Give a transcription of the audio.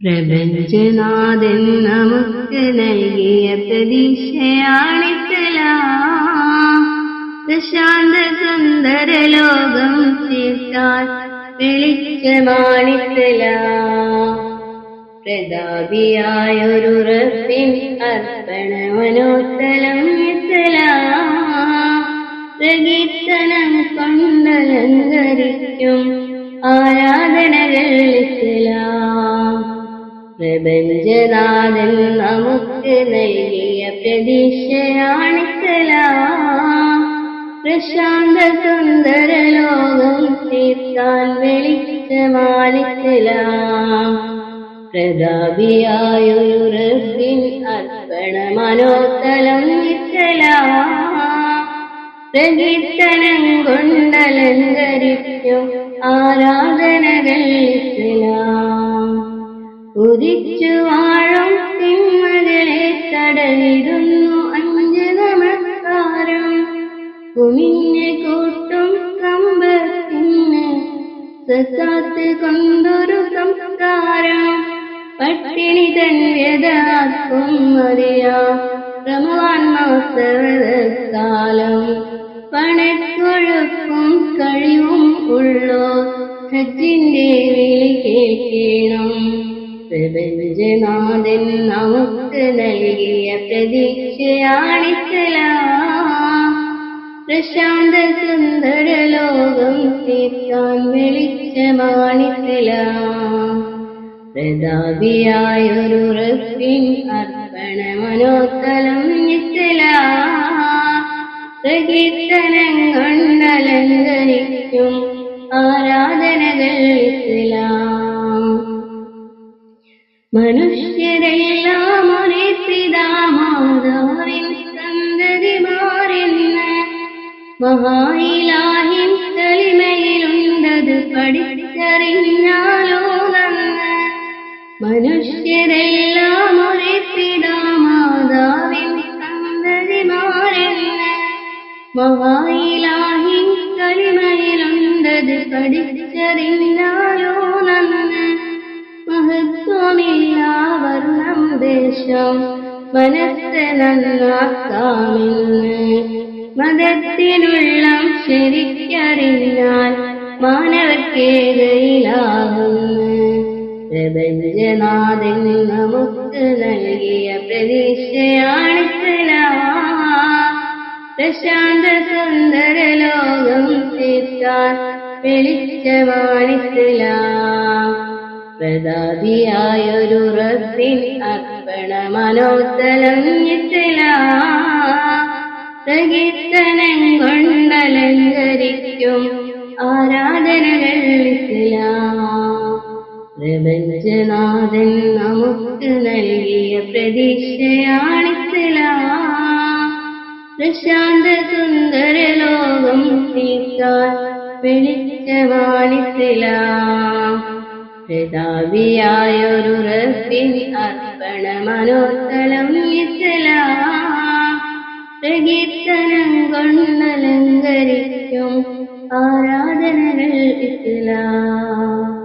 പ്രപഞ്ചനാഥൻ നമുക്ക് നൽകിയ പ്രതീക്ഷയാണിത്തലാം. പ്രശാന്ത സുന്ദര ലോകം തീർക്കാൻ വെളിച്ചമാണിത്തലാം. പ്രതാപിയായൊരു റബ്ബിൻ അർപ്പണ മനോത്തലം ഇത്തലാം. പ്രകീർത്തനം കൊണ്ടലങ്കരിക്കും ആരാധനകൾ ഇത്തലാം. പ്രപഞ്ചനാഥൻ നമുക്ക് നൽകിയ പ്രതീക്ഷയാണിത്തലാം. പ്രശാന്ത സുന്ദര ലോകം തീർക്കാൻ വെളിച്ചമാണിത്തലാം. പ്രതാപിയായൊരു റബ്ബിൻ അർപ്പണ മനോത്തലം ഇത്തലാം. പ്രകീർത്തനം കൊണ്ടലങ്കരിക്കും ആരാധനകൾ ഇത്തലാം. ഉദിച്ചു വാഴും തിന്മകളെ തടവിടുന്നു 5 നമസ്കാരം. കുമിഞ്ഞ് കൂട്ടും സമ്പത്തിന് സക്കാത്ത് കൊണ്ടൊരു സംസ്കാരം. പട്ടിണി തൻ വ്യഥാർക്കും അറിയാം റമളാൻ മാസകാലം. പണക്കൊഴുപ്പും കഴിവും ഉള്ളോ ഹജ്ജിന്റെ വിളി കേൾക്കണം. പ്രപഞ്ചനാഥൻ നമുക്ക് നൽകിയ പ്രതീക്ഷയാണിത്തലാം. പ്രശാന്ത സുന്ദര ലോകം തീർക്കാൻ വെളിച്ചമാണിത്തലാം. പ്രതാപിയായൊരു റബ്ബിൻ അർപ്പണ മനോത്തലം ഇത്തലാം. പ്രകീർത്തനം കൊണ്ടലങ്കരിക്കും ആരാധനകൾ ഇത്തലാം. മനുഷ്യരെല്ലാം ഒരേ പിതാമാതാവിൻ സന്തതിമാരെന്ന് മഹായിലാഹിൻ കലിമയിലുണ്ടത് പഠിച്ചറിഞ്ഞാലോ നന്ന്. മനുഷ്യരെല്ലാം ഒരേ പിതാമാതാവിൻ സന്തതിമാരെന്ന് മഹായിലാഹിൻ കലിമയിലുണ്ടത് പഠിച്ചറിഞ്ഞാലോ നന്ന്. മഹത്വമില്ല വർണ്ണം ദേശം മനസ്സ് നന്നാക്കാമെന്ന്. മതത്തിനുള്ള ശരിക്കറിഞ്ഞാൽ മാനവക്കേകയിലാകുന്നു. പ്രപഞ്ചനാഥൻ നമുക്ക് നൽകിയ പ്രതീക്ഷയാണിത്തലാം. പ്രശാന്ത സുന്ദര ലോകം തീർക്കാൻ വെളിച്ചമാണിത്തലാം. പ്രതാപിയായൊരു റബ്ബിൻ അർപ്പണ മനോത്തലം ഇത്തലാം. പ്രകീർത്തനം കൊണ്ടലങ്കരിക്കും ആരാധനകൾ ഇത്തലാം. പ്രപഞ്ചനാഥൻ നമുക്ക് നൽകിയ പ്രതീക്ഷയാണിത്തലാം. പ്രശാന്ത സുന്ദര ലോകം തീർക്കാൻ വെളിച്ചമാണിത്തലാം. പ്രതാപിയായൊരു റബ്ബിൻ അർപ്പണ മനോത്തലം ഇത്തലാം. പ്രകീർത്തനം കൊണ്ടലങ്കരിക്കും ആരാധനകൾ ഇത്തലാം.